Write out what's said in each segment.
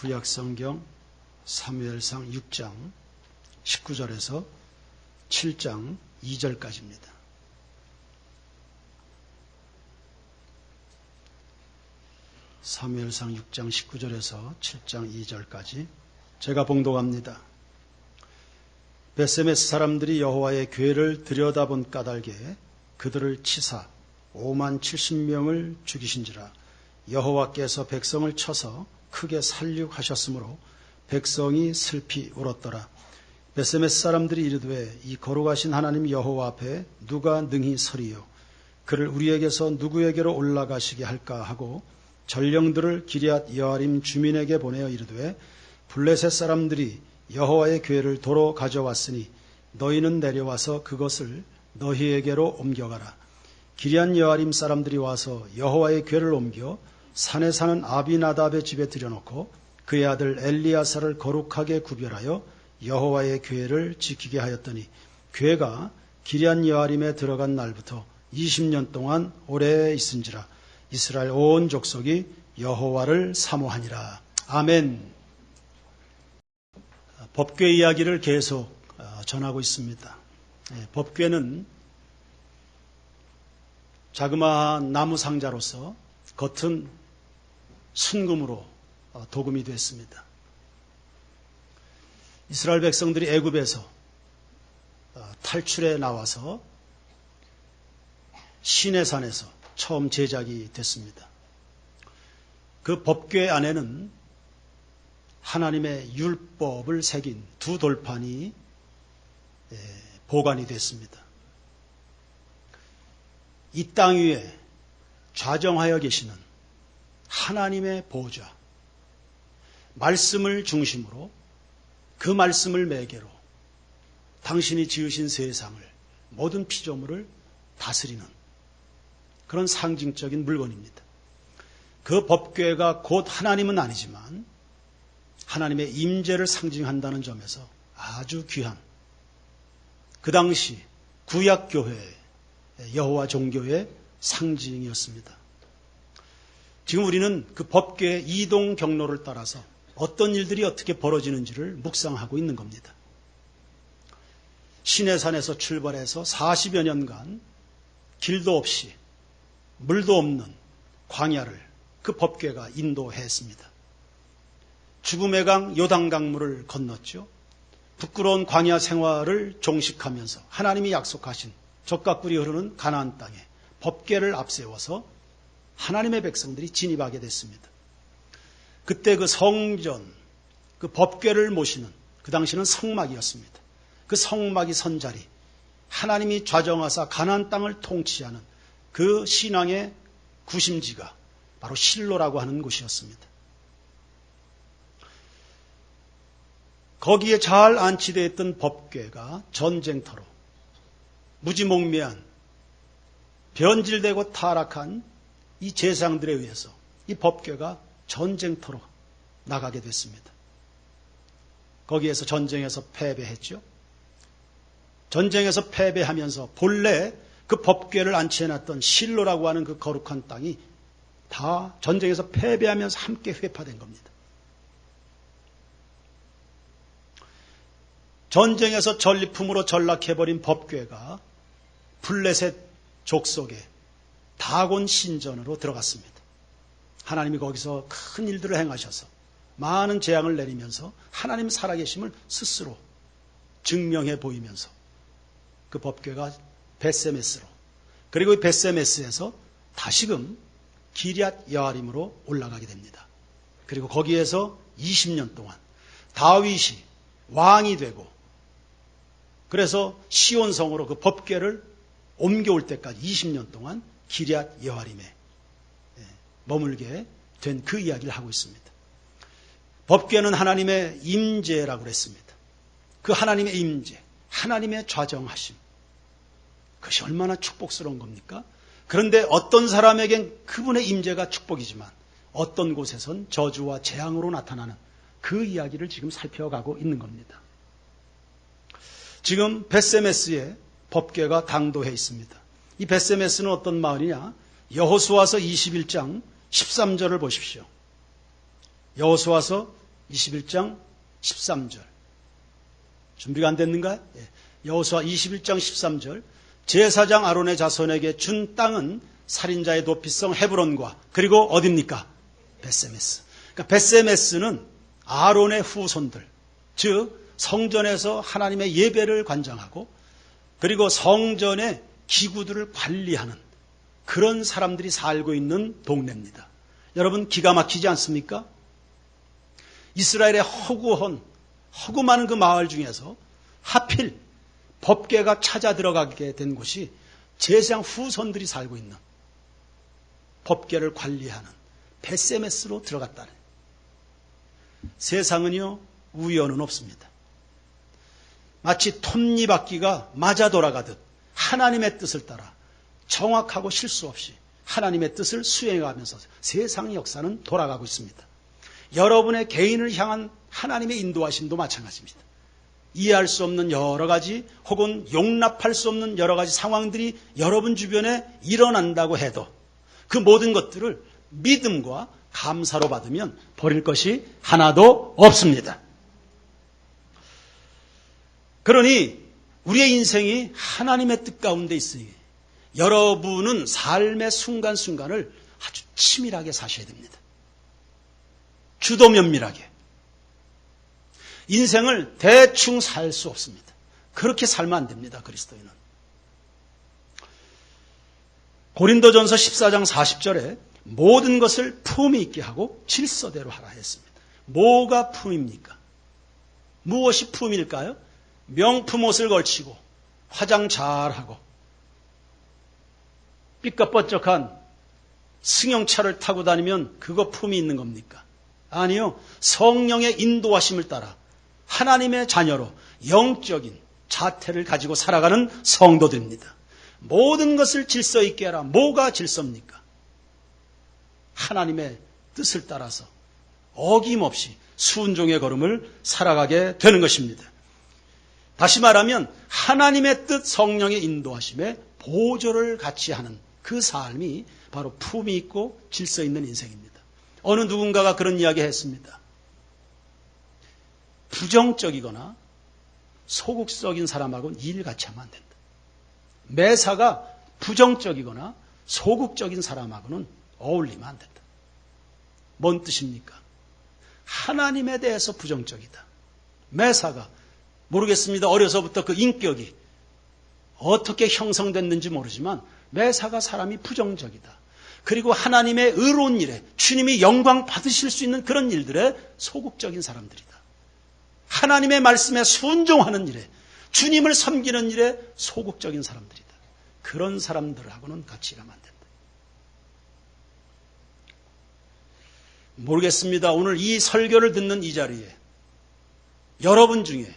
구약성경 사무엘상 6장 19절에서 7장 2절까지입니다. 사무엘상 6장 19절에서 7장 2절까지 제가 봉독합니다. 벳세메스 사람들이 여호와의 궤를 들여다본 까닭에 그들을 치사 5만 70명을 죽이신지라. 여호와께서 백성을 쳐서 크게 살육하셨으므로 백성이 슬피 울었더라. 벳세메스 사람들이 이르되 이 거룩하신 하나님 여호와 앞에 누가 능히 서리요? 그를 우리에게서 누구에게로 올라가시게 할까 하고 전령들을 기럇 여아림 주민에게 보내어 이르되 블레셋 사람들이 여호와의 궤를 도로 가져왔으니 너희는 내려와서 그것을 너희에게로 옮겨가라. 기럇 여아림 사람들이 와서 여호와의 궤를 옮겨 산에 사는 아비나답의 집에 들여놓고 그의 아들 엘리야사를 거룩하게 구별하여 여호와의 궤를 지키게 하였더니 궤가 기럇 여아림에 들어간 날부터 20년 동안 오래 있은지라. 이스라엘 온 족속이 여호와를 사모하니라. 아멘. 법궤 이야기를 계속 전하고 있습니다. 법궤는 자그마한 나무 상자로서 겉은 순금으로 도금이 됐습니다. 이스라엘 백성들이 애굽에서 탈출해 나와서 시내산에서 처음 제작이 됐습니다. 그 법궤 안에는 하나님의 율법을 새긴 두 돌판이 보관이 됐습니다. 이 땅 위에 좌정하여 계시는 하나님의 보좌, 말씀을 중심으로 그 말씀을 매개로 당신이 지으신 세상을, 모든 피조물을 다스리는 그런 상징적인 물건입니다. 그 법궤가 곧 하나님은 아니지만 하나님의 임재를 상징한다는 점에서 아주 귀한, 그 당시 구약교회, 여호와 종교의 상징이었습니다. 지금 우리는 그 법궤의 이동 경로를 따라서 어떤 일들이 어떻게 벌어지는지를 묵상하고 있는 겁니다. 시내산에서 출발해서 40여 년간 길도 없이 물도 없는 광야를 그 법궤가 인도했습니다. 죽음의 강 요단강물을 건넜죠. 부끄러운 광야 생활을 종식하면서 하나님이 약속하신 젖과 꿀이 흐르는 가나안 땅에 법궤를 앞세워서 하나님의 백성들이 진입하게 됐습니다. 그때 그 성전, 그 법궤를 모시는, 그 당시는 성막이었습니다. 그 성막이 선 자리, 하나님이 좌정하사 가나안 땅을 통치하는 그 신앙의 구심지가 바로 실로라고 하는 곳이었습니다. 거기에 잘 안치되어 있던 법궤가 전쟁터로 무지몽매한 변질되고 타락한 이 제사장들에 의해서 이 법궤가 전쟁터로 나가게 됐습니다. 거기에서 전쟁에서 패배했죠. 전쟁에서 패배하면서 본래 그 법궤를 안치해놨던 실로라고 하는 그 거룩한 땅이 다 전쟁에서 패배하면서 함께 회파된 겁니다. 전쟁에서 전리품으로 전락해버린 법궤가 블레셋 족속의 다곤 신전으로 들어갔습니다. 하나님이 거기서 큰 일들을 행하셔서 많은 재앙을 내리면서 하나님 살아계심을 스스로 증명해 보이면서 그 법궤가 벳세메스로, 그리고 이 벳세메스에서 다시금 기럇 여아림으로 올라가게 됩니다. 그리고 거기에서 20년 동안 다윗이 왕이 되고, 그래서 시온성으로 그 법궤를 옮겨올 때까지 20년 동안 기럇 여아림에 머물게 된 그 이야기를 하고 있습니다. 법궤는 하나님의 임재라고 그랬습니다. 그 하나님의 임재, 하나님의 좌정하심, 그것이 얼마나 축복스러운 겁니까? 그런데 어떤 사람에겐 그분의 임재가 축복이지만 어떤 곳에선 저주와 재앙으로 나타나는 그 이야기를 지금 살펴가고 있는 겁니다. 지금 벳세메스에 법궤가 당도해 있습니다. 이 벳세메스는 어떤 마을이냐? 여호수아서 21장 13절을 보십시오. 여호수아서 21장 13절. 준비가 안 됐는가요? 예. 여호수아 21장 13절. 제사장 아론의 자손에게 준 땅은 살인자의 도피성 헤브론과 그리고 어딥니까? 벳세메스. 그러니까 벳세메스는 아론의 후손들, 즉 성전에서 하나님의 예배를 관장하고 그리고 성전의 기구들을 관리하는 그런 사람들이 살고 있는 동네입니다. 여러분 기가 막히지 않습니까? 이스라엘의 허구 많은 그 마을 중에서 하필 법궤가 찾아 들어가게 된 곳이 제사장 후손들이 살고 있는 법궤를 관리하는 벳세메스로 들어갔다는. 세상은요 우연은 없습니다. 마치 톱니바퀴가 맞아 돌아가듯 하나님의 뜻을 따라 정확하고 실수 없이 하나님의 뜻을 수행하면서 세상의 역사는 돌아가고 있습니다. 여러분의 개인을 향한 하나님의 인도하심도 마찬가지입니다. 이해할 수 없는 여러 가지 혹은 용납할 수 없는 여러 가지 상황들이 여러분 주변에 일어난다고 해도 그 모든 것들을 믿음과 감사로 받으면 버릴 것이 하나도 없습니다. 그러니 우리의 인생이 하나님의 뜻 가운데 있으니 여러분은 삶의 순간순간을 아주 치밀하게 사셔야 됩니다. 주도 면밀하게. 인생을 대충 살 수 없습니다. 그렇게 살면 안 됩니다. 그리스도인은. 고린도전서 14장 40절에 모든 것을 품위 있게 하고 질서대로 하라 했습니다. 뭐가 품입니까? 무엇이 품일까요? 명품 옷을 걸치고 화장 잘하고 삐까뻔쩍한 승용차를 타고 다니면 그거 품이 있는 겁니까? 아니요. 성령의 인도하심을 따라 하나님의 자녀로 영적인 자태를 가지고 살아가는 성도들입니다. 모든 것을 질서 있게 하라. 뭐가 질서입니까? 하나님의 뜻을 따라서 어김없이 순종의 걸음을 살아가게 되는 것입니다. 다시 말하면 하나님의 뜻 성령의 인도하심에 보조를 같이 하는 그 삶이 바로 품이 있고 질서 있는 인생입니다. 어느 누군가가 그런 이야기 했습니다. 부정적이거나 소극적인 사람하고는 일 같이 하면 안 된다. 매사가 부정적이거나 소극적인 사람하고는 어울리면 안 된다. 뭔 뜻입니까? 하나님에 대해서 부정적이다. 매사가 모르겠습니다. 어려서부터 그 인격이 어떻게 형성됐는지 모르지만 매사가 사람이 부정적이다. 그리고 하나님의 의로운 일에 주님이 영광 받으실 수 있는 그런 일들에 소극적인 사람들이다. 하나님의 말씀에 순종하는 일에 주님을 섬기는 일에 소극적인 사람들이다. 그런 사람들하고는 같이 일하면 안 된다. 모르겠습니다. 오늘 이 설교를 듣는 이 자리에 여러분 중에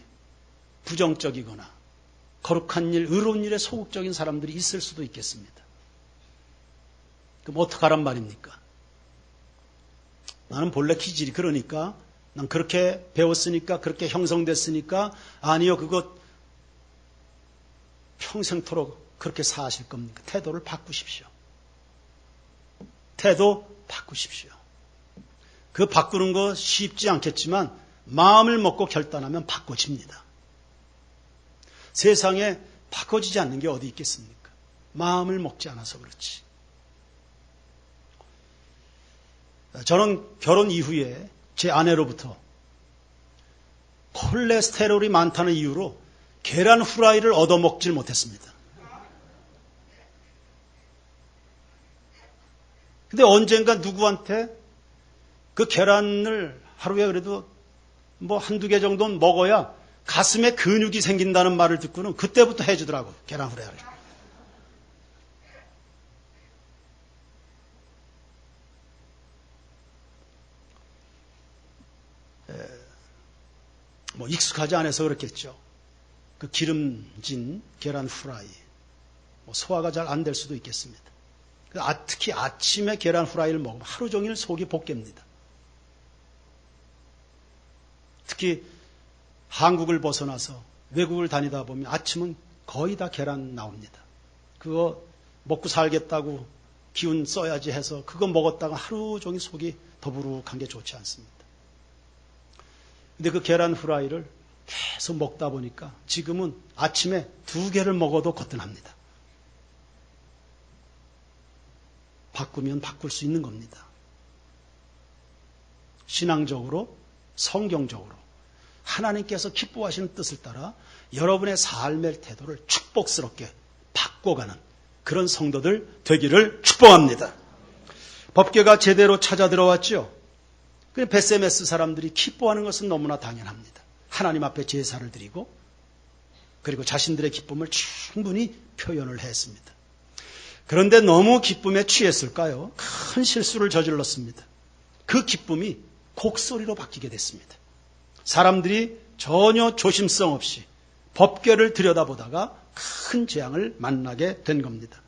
부정적이거나 거룩한 일, 의로운 일에 소극적인 사람들이 있을 수도 있겠습니다. 그럼 어떡하란 말입니까? 나는 본래 기질이 그러니까, 난 그렇게 배웠으니까, 그렇게 형성됐으니까, 아니요, 그것 평생토록 그렇게 사실 겁니까? 태도를 바꾸십시오. 태도 바꾸십시오. 그 바꾸는 거 쉽지 않겠지만 마음을 먹고 결단하면 바꿔집니다. 세상에 바꿔지지 않는 게 어디 있겠습니까? 마음을 먹지 않아서 그렇지. 저는 결혼 이후에 제 아내로부터 콜레스테롤이 많다는 이유로 계란 후라이를 얻어먹질 못했습니다. 근데 언젠가 누구한테 그 계란을 하루에 그래도 뭐 한두 개 정도는 먹어야 가슴에 근육이 생긴다는 말을 듣고는 그때부터 해주더라고. 계란 후라이를. 뭐 익숙하지 않아서 그렇겠죠. 그 기름진 계란 후라이. 뭐 소화가 잘 안 될 수도 있겠습니다. 특히 아침에 계란 후라이를 먹으면 하루 종일 속이 볶입니다. 특히 한국을 벗어나서 외국을 다니다 보면 아침은 거의 다 계란 나옵니다. 그거 먹고 살겠다고 기운 써야지 해서 그거 먹었다가 하루 종일 속이 더부룩한 게 좋지 않습니다. 근데 그 계란 후라이를 계속 먹다 보니까 지금은 아침에 2개를 먹어도 거뜬합니다. 바꾸면 바꿀 수 있는 겁니다. 신앙적으로, 성경적으로 하나님께서 기뻐하시는 뜻을 따라 여러분의 삶의 태도를 축복스럽게 바꿔가는 그런 성도들 되기를 축복합니다. 법궤가 제대로 찾아 들어왔죠. 베세메스 사람들이 기뻐하는 것은 너무나 당연합니다. 하나님 앞에 제사를 드리고 그리고 자신들의 기쁨을 충분히 표현을 했습니다. 그런데 너무 기쁨에 취했을까요? 큰 실수를 저질렀습니다. 그 기쁨이 곡소리로 바뀌게 됐습니다. 사람들이 전혀 조심성 없이 법궤를 들여다보다가 큰 재앙을 만나게 된 겁니다.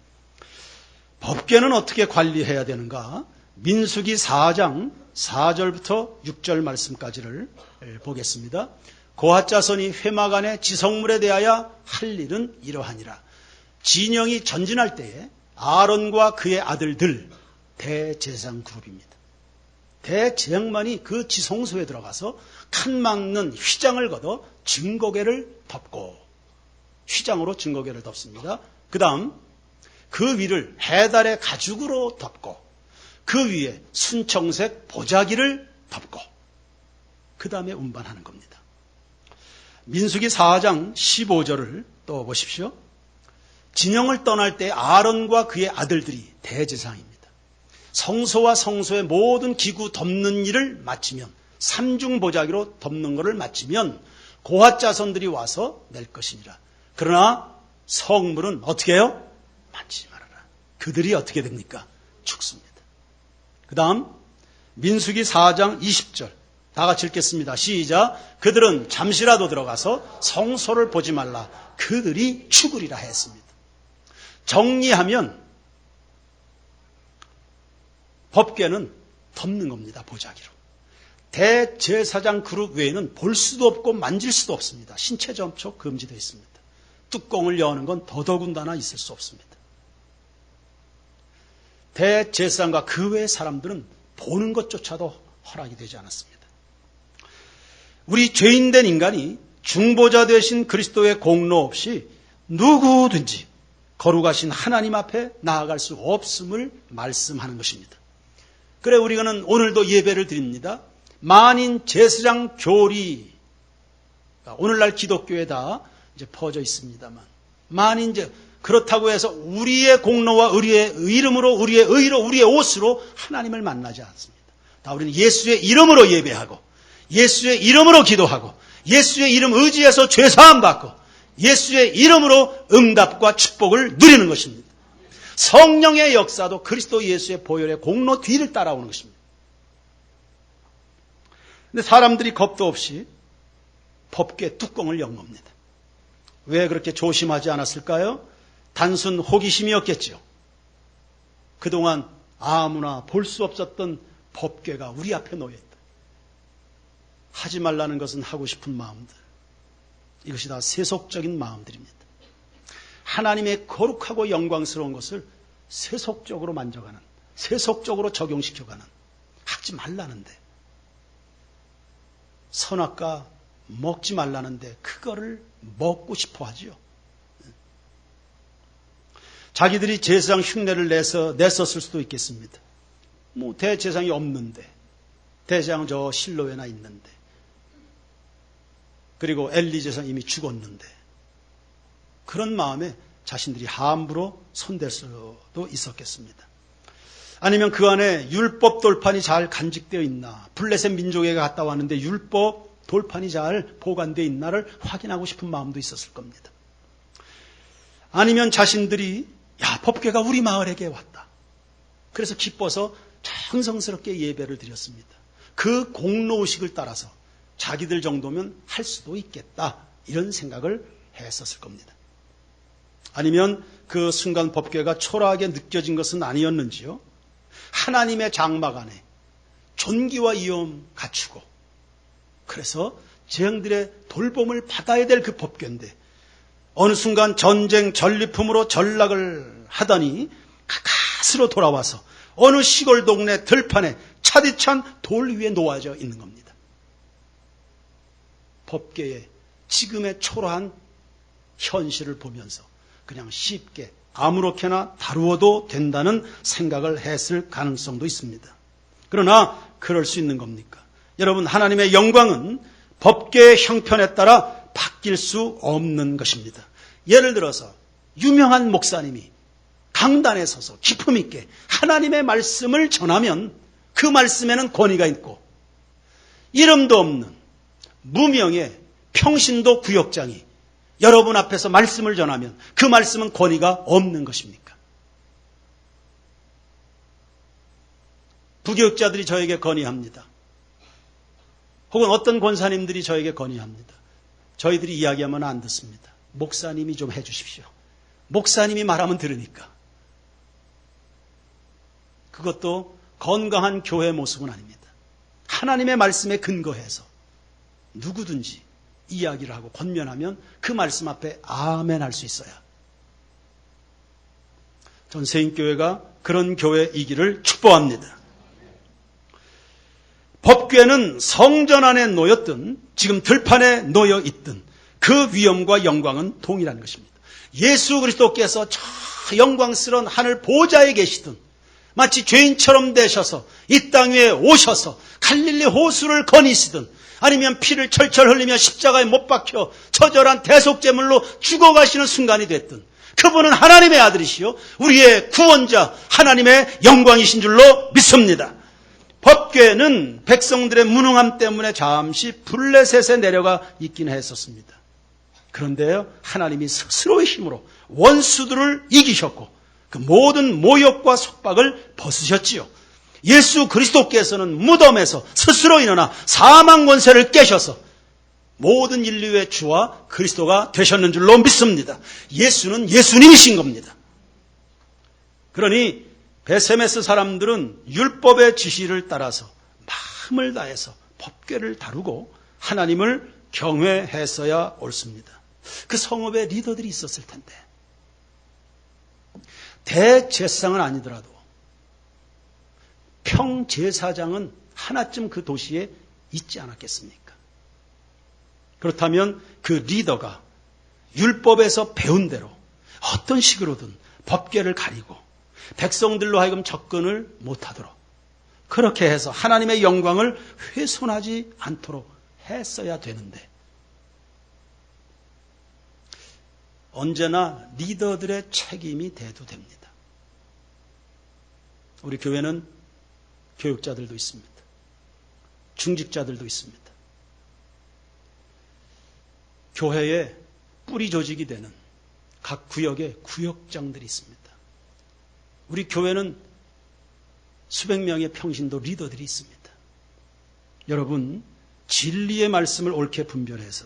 법궤는 어떻게 관리해야 되는가? 민수기 4장 4절부터 6절 말씀까지를 보겠습니다. 고핫 자손이 회막 안에 지성물에 대하여 할 일은 이러하니라. 진영이 전진할 때에 아론과 그의 아들들 대제사장 그룹입니다. 대제사장만이 그 지성소에 들어가서 칸 막는 휘장을 걷어 증거궤를 덮고 휘장으로 증거궤를 덮습니다. 그 다음 그 위를 해달의 가죽으로 덮고 그 위에 순청색 보자기를 덮고 그 다음에 운반하는 겁니다. 민수기 4장 15절을 또 보십시오. 진영을 떠날 때 아론과 그의 아들들이 대제사장입니다. 성소와 성소의 모든 기구 덮는 일을 마치면 삼중 보자기로 덮는 것을 마치면 고핫 자손들이 와서 낼 것이니라. 그러나 성물은 어떻게 해요? 만지지 말아라. 그들이 어떻게 됩니까? 죽습니다. 그 다음 민수기 4장 20절 다 같이 읽겠습니다. 시작. 그들은 잠시라도 들어가서 성소를 보지 말라. 그들이 죽으리라 했습니다. 정리하면 법궤는 덮는 겁니다. 보자기로. 대제사장 그룹 외에는 볼 수도 없고 만질 수도 없습니다. 신체 접촉 금지되어 있습니다. 뚜껑을 여는 건 더더군다나 있을 수 없습니다. 대제사장과 그 외의 사람들은 보는 것조차도 허락이 되지 않았습니다. 우리 죄인된 인간이 중보자 되신 그리스도의 공로 없이 누구든지 거룩하신 하나님 앞에 나아갈 수 없음을 말씀하는 것입니다. 그래 우리는 오늘도 예배를 드립니다. 만인 제사장 교리 오늘날 기독교에 다 이제 퍼져 있습니다만 만인 그렇다고 해서 우리의 공로와 우리의 이름으로 우리의 의로 우리의 옷으로 하나님을 만나지 않습니다. 다 우리는 예수의 이름으로 예배하고 예수의 이름으로 기도하고 예수의 이름 의지해서 죄사함 받고 예수의 이름으로 응답과 축복을 누리는 것입니다. 성령의 역사도 그리스도 예수의 보혈의 공로 뒤를 따라오는 것입니다. 근데 사람들이 겁도 없이 법궤 뚜껑을 연 겁니다. 왜 그렇게 조심하지 않았을까요? 단순 호기심이었겠죠. 그동안 아무나 볼 수 없었던 법궤가 우리 앞에 놓여있다. 하지 말라는 것은 하고 싶은 마음들. 이것이 다 세속적인 마음들입니다. 하나님의 거룩하고 영광스러운 것을 세속적으로 만져가는, 세속적으로 적용시켜가는, 하지 말라는데, 선악과 먹지 말라는데 그거를 먹고 싶어 하지요. 자기들이 제사장 흉내를 냈었을 수도 있겠습니다. 대제사장이 없는데, 대제사장은 저 실로에나 있는데, 그리고 엘리 제사장이 이미 죽었는데, 그런 마음에 자신들이 함부로 손댈 수도 있었겠습니다. 아니면 그 안에 율법 돌판이 잘 간직되어 있나, 블레셋 민족에게 갔다 왔는데 율법 돌판이 잘 보관되어 있나를 확인하고 싶은 마음도 있었을 겁니다. 아니면 자신들이 법궤가 우리 마을에게 왔다. 그래서 기뻐서 정성스럽게 예배를 드렸습니다. 그 공로의식을 따라서 자기들 정도면 할 수도 있겠다. 이런 생각을 했었을 겁니다. 아니면 그 순간 법궤가 초라하게 느껴진 것은 아니었는지요. 하나님의 장막 안에 존귀와 이음 갖추고 그래서 재앙들의 돌봄을 받아야 될 그 법궤인데 어느 순간 전쟁 전리품으로 전락을 하더니 가까스로 돌아와서 어느 시골 동네 들판에 차디찬 돌 위에 놓아져 있는 겁니다. 법계의 지금의 초라한 현실을 보면서 그냥 쉽게 아무렇게나 다루어도 된다는 생각을 했을 가능성도 있습니다. 그러나 그럴 수 있는 겁니까? 여러분, 하나님의 영광은 법계의 형편에 따라 바뀔 수 없는 것입니다. 예를 들어서 유명한 목사님이 강단에 서서 기품 있게 하나님의 말씀을 전하면 그 말씀에는 권위가 있고, 이름도 없는 무명의 평신도 구역장이 여러분 앞에서 말씀을 전하면 그 말씀은 권위가 없는 것입니까? 부교육자들이 저에게 건의합니다. 혹은 어떤 권사님들이 저에게 건의합니다. 저희들이 이야기하면 안 듣습니다. 목사님이 좀 해주십시오. 목사님이 말하면 들으니까. 그것도 건강한 교회 모습은 아닙니다. 하나님의 말씀에 근거해서 누구든지 이야기를 하고 권면하면 그 말씀 앞에 아멘 할 수 있어야. 전세인교회가 그런 교회이기를 축복합니다. 법궤는 성전 안에 놓였든 지금 들판에 놓여 있든 그 위엄과 영광은 동일한 것입니다. 예수 그리스도께서 저 영광스러운 하늘 보좌에 계시든 마치 죄인처럼 되셔서 이 땅 위에 오셔서 갈릴리 호수를 거니시든 아니면 피를 철철 흘리며 십자가에 못 박혀 처절한 대속제물로 죽어가시는 순간이 됐든 그분은 하나님의 아들이시요 우리의 구원자 하나님의 영광이신 줄로 믿습니다. 법궤는 백성들의 무능함 때문에 잠시 블레셋에 내려가 있긴 했었습니다. 그런데요, 하나님이 스스로의 힘으로 원수들을 이기셨고 그 모든 모욕과 속박을 벗으셨지요. 예수 그리스도께서는 무덤에서 스스로 일어나 사망 권세를 깨셔서 모든 인류의 주와 그리스도가 되셨는 줄로 믿습니다. 예수는 예수님이신 겁니다. 그러니 베세메스 사람들은 율법의 지시를 따라서 마음을 다해서 법궤를 다루고 하나님을 경외했어야 옳습니다. 그 성읍에 리더들이 있었을 텐데 대제사장은 아니더라도 평제사장은 하나쯤 그 도시에 있지 않았겠습니까? 그렇다면 그 리더가 율법에서 배운 대로 어떤 식으로든 법궤를 가리고 백성들로 하여금 접근을 못하도록 그렇게 해서 하나님의 영광을 훼손하지 않도록 했어야 되는데 언제나 리더들의 책임이 대두됩니다. 우리 교회는 교육자들도 있습니다. 중직자들도 있습니다. 교회의 뿌리 조직이 되는 각 구역의 구역장들이 있습니다. 우리 교회는 수백 명의 평신도 리더들이 있습니다. 여러분, 진리의 말씀을 옳게 분별해서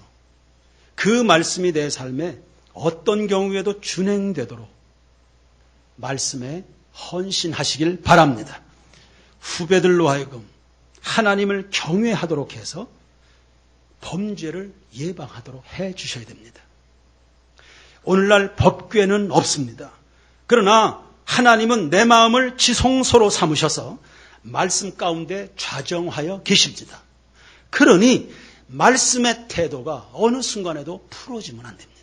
그 말씀이 내 삶에 어떤 경우에도 준행되도록 말씀에 헌신하시길 바랍니다. 후배들로 하여금 하나님을 경외하도록 해서 범죄를 예방하도록 해 주셔야 됩니다. 오늘날 법궤는 없습니다. 그러나 하나님은 내 마음을 지성소로 삼으셔서 말씀 가운데 좌정하여 계십니다. 그러니 말씀의 태도가 어느 순간에도 풀어지면 안 됩니다.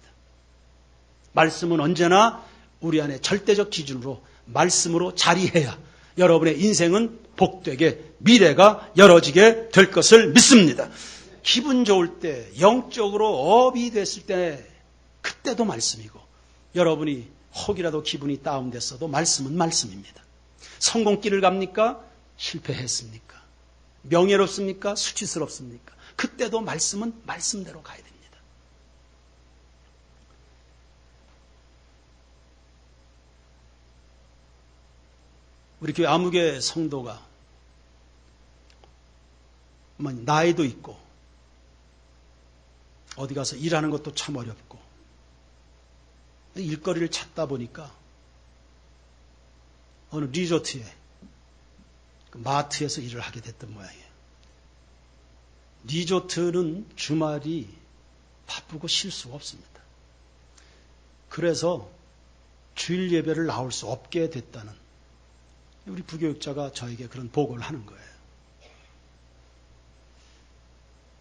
말씀은 언제나 우리 안에 절대적 기준으로 말씀으로 자리해야 여러분의 인생은 복되게 미래가 열어지게 될 것을 믿습니다. 기분 좋을 때 영적으로 업이 됐을 때 그때도 말씀이고 여러분이 혹이라도 기분이 다운됐어도 말씀은 말씀입니다. 성공길을 갑니까? 실패했습니까? 명예롭습니까? 수치스럽습니까? 그때도 말씀은 말씀대로 가야 됩니다. 우리 교회 아무개 성도가 나이도 있고 어디 가서 일하는 것도 참 어렵고 일거리를 찾다 보니까 어느 리조트에 마트에서 일을 하게 됐던 모양이에요. 리조트는 주말이 바쁘고 쉴 수가 없습니다. 그래서 주일 예배를 나올 수 없게 됐다는 우리 부교육자가 저에게 그런 보고를 하는 거예요.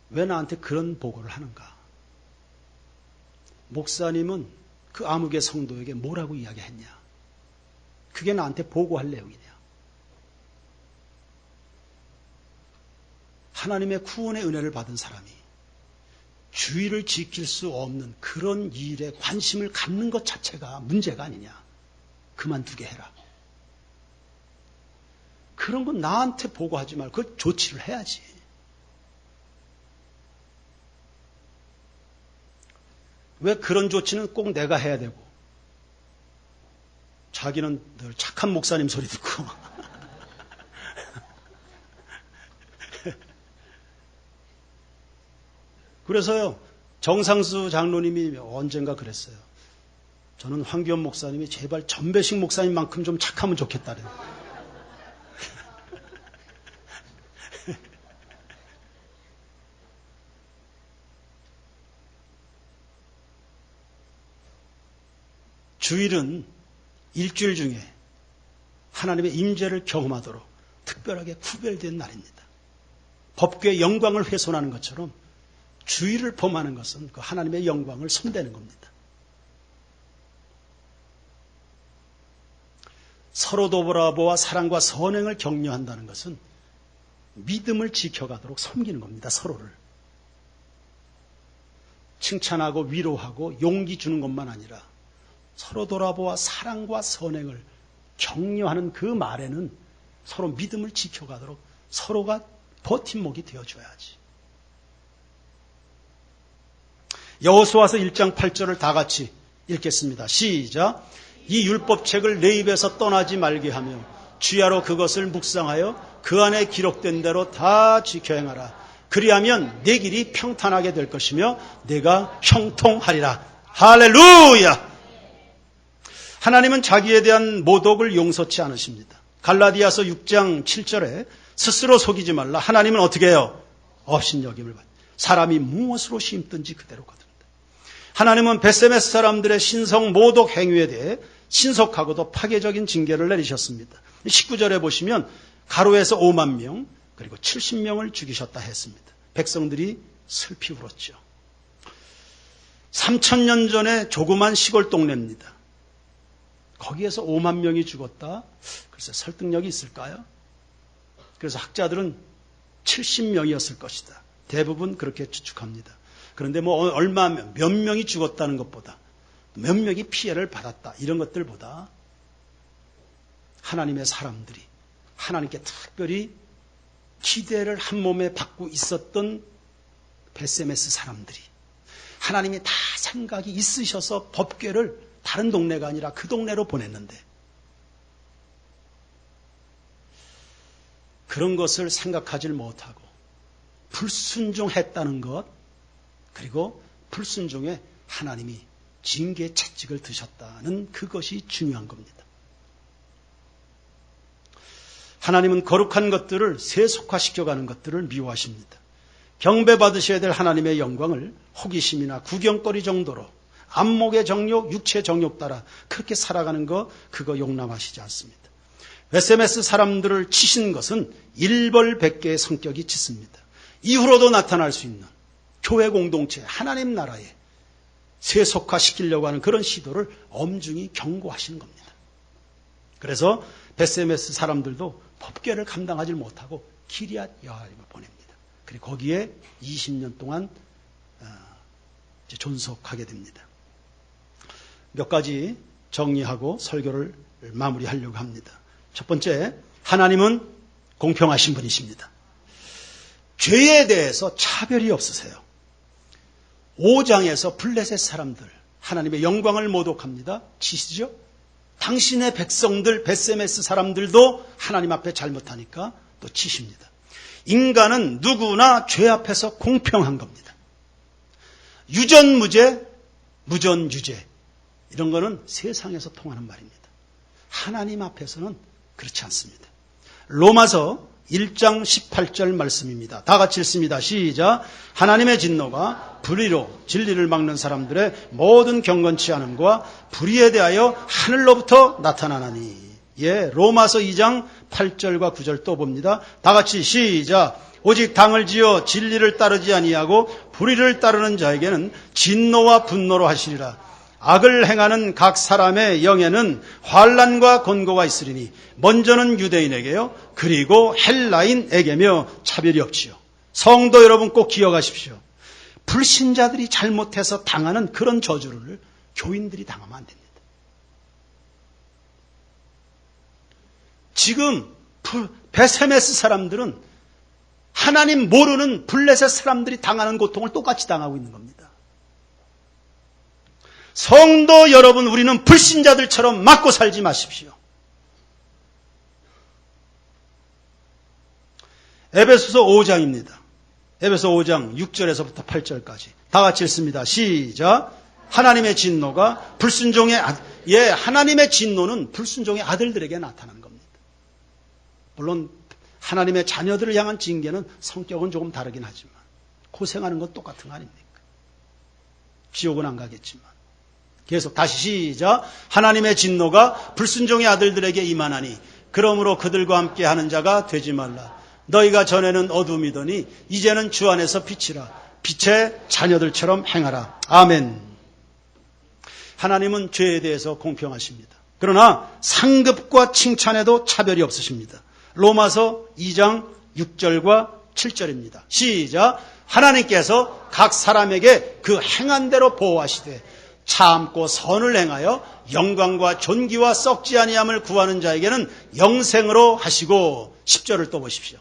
왜 나한테 그런 보고를 하는가? 목사님은 그 암흑의 성도에게 뭐라고 이야기했냐? 그게 나한테 보고할 내용이냐? 하나님의 구원의 은혜를 받은 사람이 주의를 지킬 수 없는 그런 일에 관심을 갖는 것 자체가 문제가 아니냐? 그만두게 해라. 그런 건 나한테 보고하지 말고 그걸 조치를 해야지. 왜 그런 조치는 꼭 내가 해야 되고 자기는 늘 착한 목사님 소리 듣고 그래서요, 정상수 장로님이 언젠가 그랬어요. 저는 황교안 목사님이 제발 전배식 목사님만큼 좀 착하면 좋겠다래. 주일은 일주일 중에 하나님의 임재를 경험하도록 특별하게 구별된 날입니다. 법궤의 영광을 훼손하는 것처럼 주일을 범하는 것은 그 하나님의 영광을 손대는 겁니다. 서로 돌아보아 사랑과 선행을 격려한다는 것은 믿음을 지켜가도록 섬기는 겁니다. 서로를. 칭찬하고 위로하고 용기 주는 것만 아니라 서로 돌아보아 사랑과 선행을 격려하는 그 말에는 서로 믿음을 지켜가도록 서로가 버팀목이 되어줘야지. 여호수아서 1장 8절을 다 같이 읽겠습니다. 시작. 이 율법책을 내 입에서 떠나지 말게 하며 주야로 그것을 묵상하여 그 안에 기록된 대로 다 지켜 행하라. 그리하면 내 길이 평탄하게 될 것이며 내가 형통하리라. 할렐루야. 하나님은 자기에 대한 모독을 용서치 않으십니다. 갈라디아서 6장 7절에 스스로 속이지 말라. 하나님은 어떻게 해요? 업신여김을 받. 사람이 무엇으로 심든지 그대로 거둔다. 하나님은 벳세메스 사람들의 신성 모독 행위에 대해 신속하고도 파괴적인 징계를 내리셨습니다. 19절에 보시면 가로에서 5만 명 그리고 70명을 죽이셨다 했습니다. 백성들이 슬피 울었죠. 3,000년 전에 조그만 시골 동네입니다. 거기에서 5만 명이 죽었다? 글쎄 설득력이 있을까요? 그래서 학자들은 70명이었을 것이다. 대부분 그렇게 추측합니다. 그런데 몇 명이 죽었다는 것보다 몇 명이 피해를 받았다. 이런 것들보다 하나님의 사람들이 하나님께 특별히 기대를 한 몸에 받고 있었던 벳세메스 사람들이 하나님이 다 생각이 있으셔서 법궤를 다른 동네가 아니라 그 동네로 보냈는데 그런 것을 생각하지 못하고 불순종했다는 것, 그리고 불순종에 하나님이 징계 채찍을 드셨다는 그것이 중요한 겁니다. 하나님은 거룩한 것들을 세속화시켜가는 것들을 미워하십니다. 경배받으셔야 될 하나님의 영광을 호기심이나 구경거리 정도로 안목의 정욕, 육체 정욕 따라 그렇게 살아가는 거 그거 용납하시지 않습니다. 벳세메스 사람들을 치신 것은 일벌백계의 성격이 짙습니다. 이후로도 나타날 수 있는 교회 공동체, 하나님 나라에 세속화시키려고 하는 그런 시도를 엄중히 경고하시는 겁니다. 그래서 벳세메스 사람들도 법궤를 감당하지 못하고 기리앗 여아림을 보냅니다. 그리고 거기에 20년 동안 존속하게 됩니다. 몇 가지 정리하고 설교를 마무리하려고 합니다. 첫 번째, 하나님은 공평하신 분이십니다. 죄에 대해서 차별이 없으세요. 5장에서 블레셋 사람들 하나님의 영광을 모독합니다. 치시죠? 당신의 백성들 벳세메스 사람들도 하나님 앞에 잘못하니까 또 치십니다. 인간은 누구나 죄 앞에서 공평한 겁니다. 유전무죄, 무전유죄 이런 거는 세상에서 통하는 말입니다. 하나님 앞에서는 그렇지 않습니다. 로마서 1장 18절 말씀입니다. 다 같이 읽습니다. 시작. 하나님의 진노가 불의로 진리를 막는 사람들의 모든 경건치 않음과 불의에 대하여 하늘로부터 나타나나니. 로마서 2장 8절과 9절 또 봅니다. 다 같이 시작. 오직 당을 지어 진리를 따르지 아니하고 불의를 따르는 자에게는 진노와 분노로 하시리라. 악을 행하는 각 사람의 영에는 환난과 곤고가 있으리니 먼저는 유대인에게요 그리고 헬라인에게며 차별이 없지요. 성도 여러분 꼭 기억하십시오. 불신자들이 잘못해서 당하는 그런 저주를 교인들이 당하면 안 됩니다. 지금 베세메스 사람들은 하나님 모르는 블레셋 사람들이 당하는 고통을 똑같이 당하고 있는 겁니다. 성도 여러분, 우리는 불신자들처럼 맞고 살지 마십시오. 에베소서 5장입니다. 에베소 5장 6절에서부터 8절까지 다 같이 읽습니다. 시작. 하나님의 진노가 불순종의 하나님의 진노는 불순종의 아들들에게 나타난 겁니다. 물론 하나님의 자녀들을 향한 징계는 성격은 조금 다르긴 하지만 고생하는 건 똑같은 거 아닙니까? 지옥은 안 가겠지만. 계속 다시 시작. 하나님의 진노가 불순종의 아들들에게 임하나니 그러므로 그들과 함께 하는 자가 되지 말라. 너희가 전에는 어둠이더니 이제는 주 안에서 빛이라. 빛의 자녀들처럼 행하라. 아멘. 하나님은 죄에 대해서 공평하십니다. 그러나 상급과 칭찬에도 차별이 없으십니다. 로마서 2장 6절과 7절입니다. 시작. 하나님께서 각 사람에게 그 행한 대로 보호하시되 참고 선을 행하여 영광과 존귀와 썩지 아니함을 구하는 자에게는 영생으로 하시고 10절을 또 보십시오.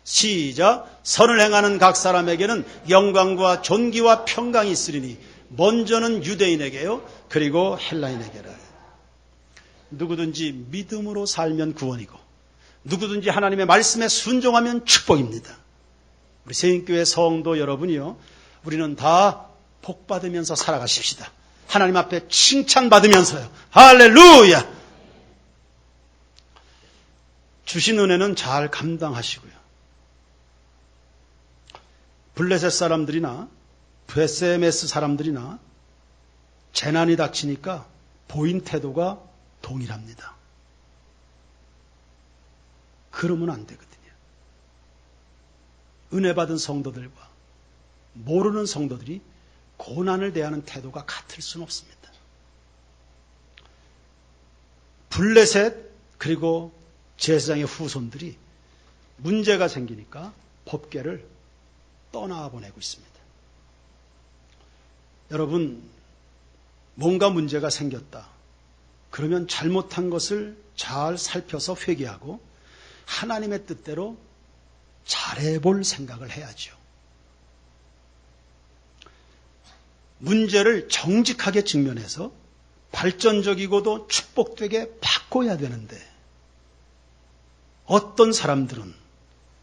시작. 선을 행하는 각 사람에게는 영광과 존귀와 평강이 있으리니 먼저는 유대인에게요 그리고 헬라인에게라. 누구든지 믿음으로 살면 구원이고 누구든지 하나님의 말씀에 순종하면 축복입니다. 우리 세인교회 성도 여러분이요, 우리는 다 복받으면서 살아가십시다. 하나님 앞에 칭찬받으면서요. 할렐루야! 주신 은혜는 잘 감당하시고요. 블레셋 사람들이나 베세메스 사람들이나 재난이 닥치니까 보인 태도가 동일합니다. 그러면 안 되거든요. 은혜 받은 성도들과 모르는 성도들이 고난을 대하는 태도가 같을 수는 없습니다. 블레셋 그리고 제사장의 후손들이 문제가 생기니까 법궤를 떠나보내고 있습니다. 여러분, 뭔가 문제가 생겼다. 그러면 잘못한 것을 잘 살펴서 회개하고 하나님의 뜻대로 잘해볼 생각을 해야죠. 문제를 정직하게 직면해서 발전적이고도 축복되게 바꿔야 되는데 어떤 사람들은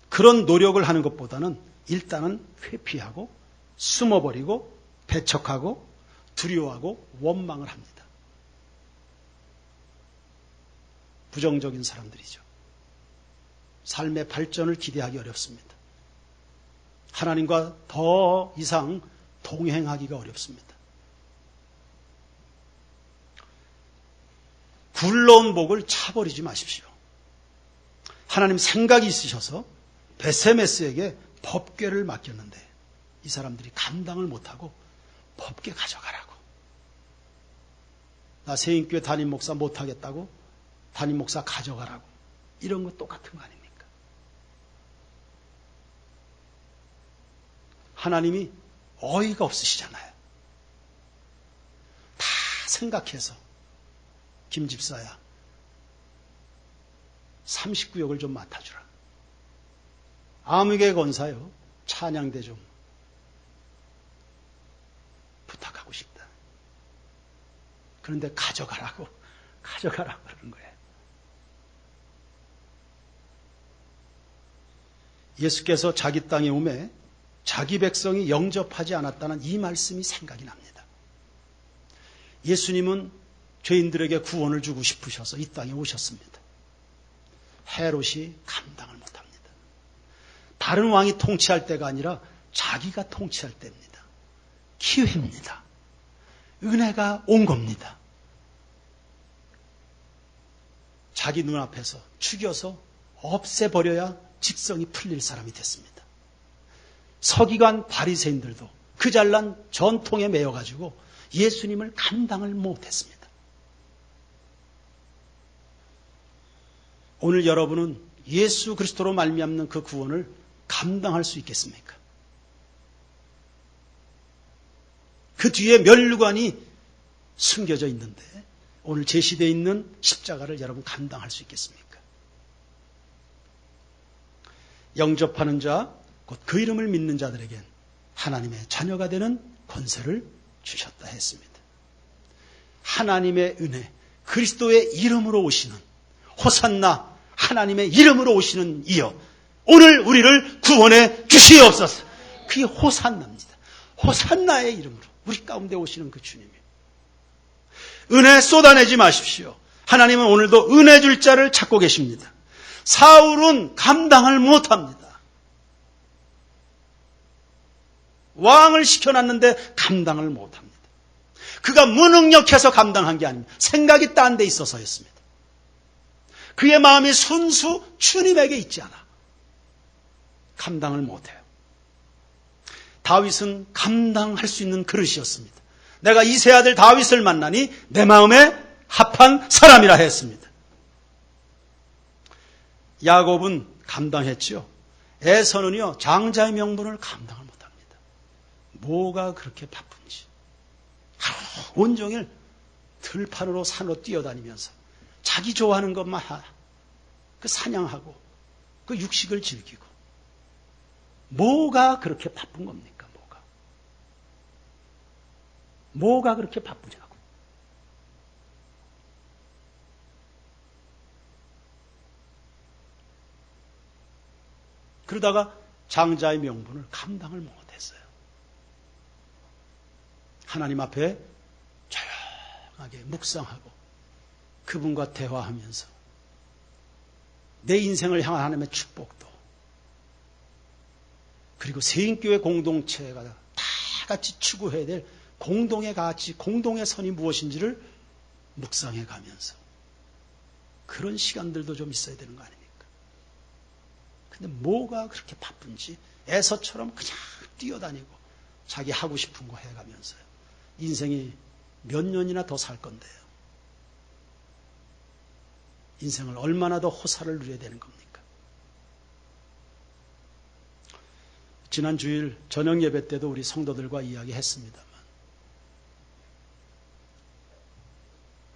그런 노력을 하는 것보다는 일단은 회피하고 숨어버리고 배척하고 두려워하고 원망을 합니다. 부정적인 사람들이죠. 삶의 발전을 기대하기 어렵습니다. 하나님과 더 이상 동행하기가 어렵습니다. 굴러온 목을 차버리지 마십시오. 하나님 생각이 있으셔서 베세메스에게 법궤를 맡겼는데 이 사람들이 감당을 못하고 법궤 가져가라고. 나 세인교회 담임 목사 못하겠다고 담임 목사 가져가라고. 이런 거 똑같은 거 아닙니까? 하나님이 어이가 없으시잖아요. 다 생각해서 김 집사야 39역을 좀 맡아주라. 아무개 권사요 찬양대 좀 부탁하고 싶다. 그런데 가져가라고 그러는 거예요. 예수께서 자기 땅에 오매 자기 백성이 영접하지 않았다는 이 말씀이 생각이 납니다. 예수님은 죄인들에게 구원을 주고 싶으셔서 이 땅에 오셨습니다. 헤롯이 감당을 못합니다. 다른 왕이 통치할 때가 아니라 자기가 통치할 때입니다. 기회입니다. 은혜가 온 겁니다. 자기 눈앞에서 죽여서 없애버려야 직성이 풀릴 사람이 됐습니다. 서기관 바리새인들도 그 잘난 전통에 매여가지고 예수님을 감당을 못했습니다. 오늘 여러분은 예수 그리스도로 말미암는 그 구원을 감당할 수 있겠습니까? 그 뒤에 면류관이 숨겨져 있는데 오늘 제시되어 있는 십자가를 여러분 감당할 수 있겠습니까? 영접하는 자, 곧 그 이름을 믿는 자들에겐 하나님의 자녀가 되는 권세를 주셨다 했습니다. 하나님의 은혜, 그리스도의 이름으로 오시는 호산나, 하나님의 이름으로 오시는 이여 오늘 우리를 구원해 주시옵소서. 그게 호산나입니다. 호산나의 이름으로 우리 가운데 오시는 그 주님이에요. 은혜 쏟아내지 마십시오. 하나님은 오늘도 은혜 줄 자를 찾고 계십니다. 사울은 감당을 못합니다. 왕을 시켜놨는데 감당을 못합니다. 그가 무능력해서 감당한 게 아닙니다. 생각이 딴 데 있어서였습니다. 그의 마음이 순수 주님에게 있지 않아 감당을 못해요. 다윗은 감당할 수 있는 그릇이었습니다. 내가 이세 아들 다윗을 만나니 내 마음에 합한 사람이라 했습니다. 야곱은 감당했지요. 에서는요, 장자의 명분을 감당을 못합니다. 뭐가 그렇게 바쁜지. 하루 온종일 들판으로 산으로 뛰어다니면서 자기 좋아하는 것만 그 사냥하고 그 육식을 즐기고 뭐가 그렇게 바쁜 겁니까? 뭐가 그렇게 바쁘냐고. 그러다가 장자의 명분을 감당을 못했어요. 하나님 앞에 조용하게 묵상하고 그분과 대화하면서 내 인생을 향한 하나님의 축복도 그리고 세인교회 공동체가 다 같이 추구해야 될 공동의 가치, 공동의 선이 무엇인지를 묵상해 가면서 그런 시간들도 좀 있어야 되는 거 아닙니까? 근데 뭐가 그렇게 바쁜지 에서처럼 그냥 뛰어다니고 자기 하고 싶은 거 해가면서요. 인생이 몇 년이나 더 살 건데요. 인생을 얼마나 더 호사를 누려야 되는 겁니까? 지난 주일 저녁 예배 때도 우리 성도들과 이야기했습니다만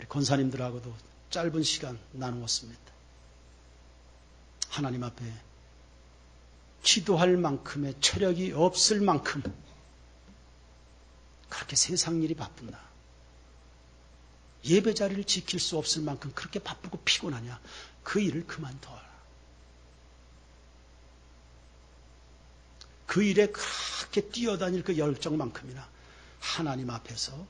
우리 권사님들하고도 짧은 시간 나누었습니다. 하나님 앞에 기도할 만큼의 체력이 없을 만큼 그렇게 세상 일이 바쁜다. 예배 자리를 지킬 수 없을 만큼 그렇게 바쁘고 피곤하냐. 그 일을 그만둬라. 그 일에 그렇게 뛰어다닐 그 열정만큼이나 하나님 앞에서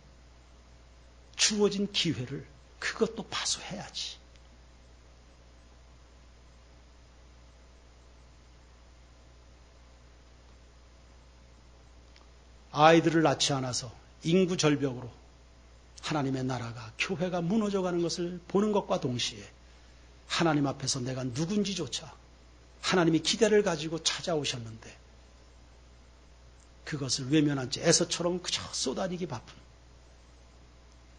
주어진 기회를 그것도 파수해야지. 아이들을 낳지 않아서 인구 절벽으로 하나님의 나라가, 교회가 무너져가는 것을 보는 것과 동시에 하나님 앞에서 내가 누군지조차 하나님이 기대를 가지고 찾아오셨는데 그것을 외면한 채 에서처럼 그저 쏟아내기 바쁜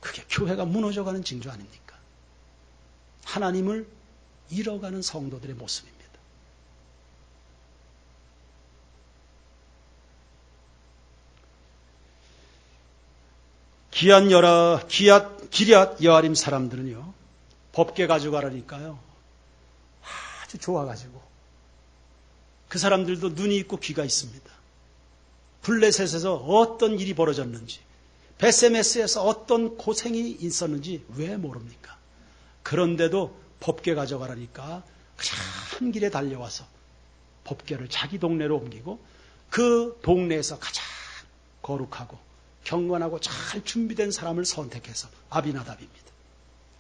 그게 교회가 무너져가는 징조 아닙니까? 하나님을 잃어가는 성도들의 모습입니다. 기럇 여아림 사람들은요, 법궤 가져가라니까요, 아주 좋아가지고, 그 사람들도 눈이 있고 귀가 있습니다. 블레셋에서 어떤 일이 벌어졌는지, 베세메스에서 어떤 고생이 있었는지 왜 모릅니까? 그런데도 법궤 가져가라니까 그냥 한 길에 달려와서 법궤를 자기 동네로 옮기고 그 동네에서 가장 거룩하고 경건하고 잘 준비된 사람을 선택해서 아비나답입니다.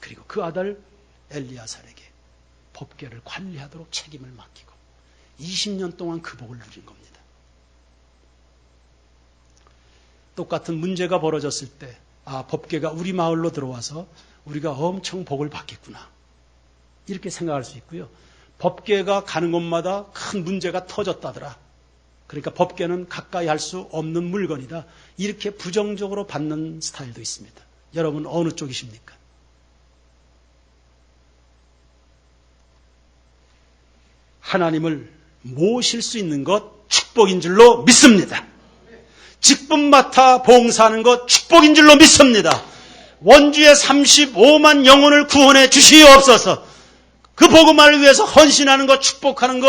그리고 그 아들 엘리야살에게 법궤를 관리하도록 책임을 맡기고 20년 동안 그 복을 누린 겁니다. 똑같은 문제가 벌어졌을 때 법궤가 우리 마을로 들어와서 우리가 엄청 복을 받겠구나. 이렇게 생각할 수 있고요. 법궤가 가는 곳마다 큰 문제가 터졌다더라. 그러니까 법궤는 가까이 할 수 없는 물건이다. 이렇게 부정적으로 받는 스타일도 있습니다. 여러분 어느 쪽이십니까? 하나님을 모실 수 있는 것 축복인 줄로 믿습니다. 직분 맡아 봉사하는 것 축복인 줄로 믿습니다. 원주의 35만 영혼을 구원해 주시옵소서. 그 복음을 위해서 헌신하는 것, 축복하는 것,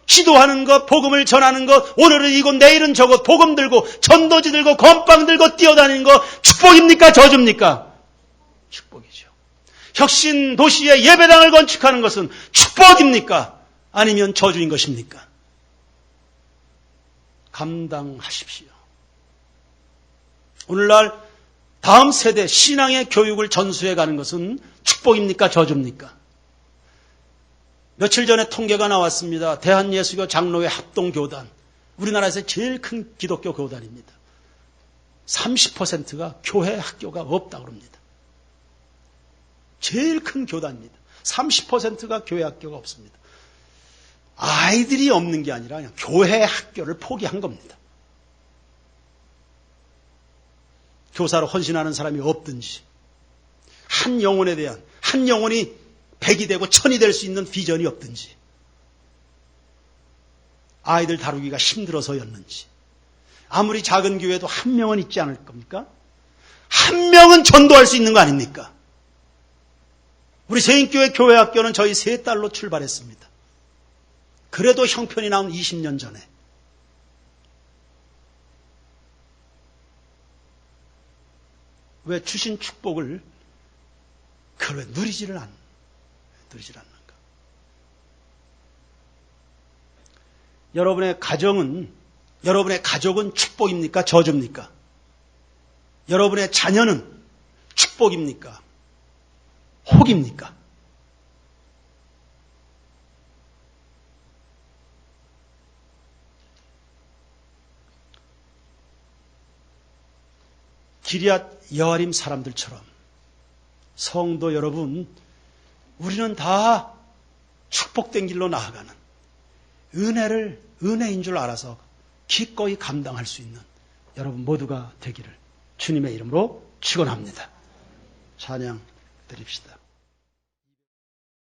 기도하는 것, 복음을 전하는 것, 오늘은 이곳 내일은 저곳 복음 들고 전도지 들고 건빵 들고 뛰어다니는 것 축복입니까? 저주입니까? 축복이죠. 혁신 도시의 예배당을 건축하는 것은 축복입니까? 아니면 저주인 것입니까? 감당하십시오. 오늘날 다음 세대 신앙의 교육을 전수해 가는 것은 축복입니까? 저주입니까? 며칠 전에 통계가 나왔습니다. 대한예수교 장로회 합동교단, 우리나라에서 제일 큰 기독교 교단입니다. 30%가 교회 학교가 없다고 합니다. 제일 큰 교단입니다. 30%가 교회 학교가 없습니다. 아이들이 없는 게 아니라 그냥 교회 학교를 포기한 겁니다. 교사로 헌신하는 사람이 없든지, 한 영혼에 대한, 한 영혼이 100이 되고 1000이 될 수 있는 비전이 없든지, 아이들 다루기가 힘들어서였는지, 아무리 작은 교회도 한 명은 있지 않을 겁니까? 한 명은 전도할 수 있는 거 아닙니까? 우리 세인교회 교회학교는 저희 3딸로 출발했습니다. 그래도 형편이 나온 20년 전에 왜 주신 축복을 그걸 왜 누리지를 않는가? 여러분의 가정은, 여러분의 가족은 축복입니까? 저주입니까? 여러분의 자녀는 축복입니까? 혹입니까? 기럇 여아림 사람들처럼 성도 여러분, 우리는 다 축복된 길로 나아가는 은혜인 줄 알아서 기꺼이 감당할 수 있는 여러분 모두가 되기를 주님의 이름으로 축원합니다. 찬양 드립시다.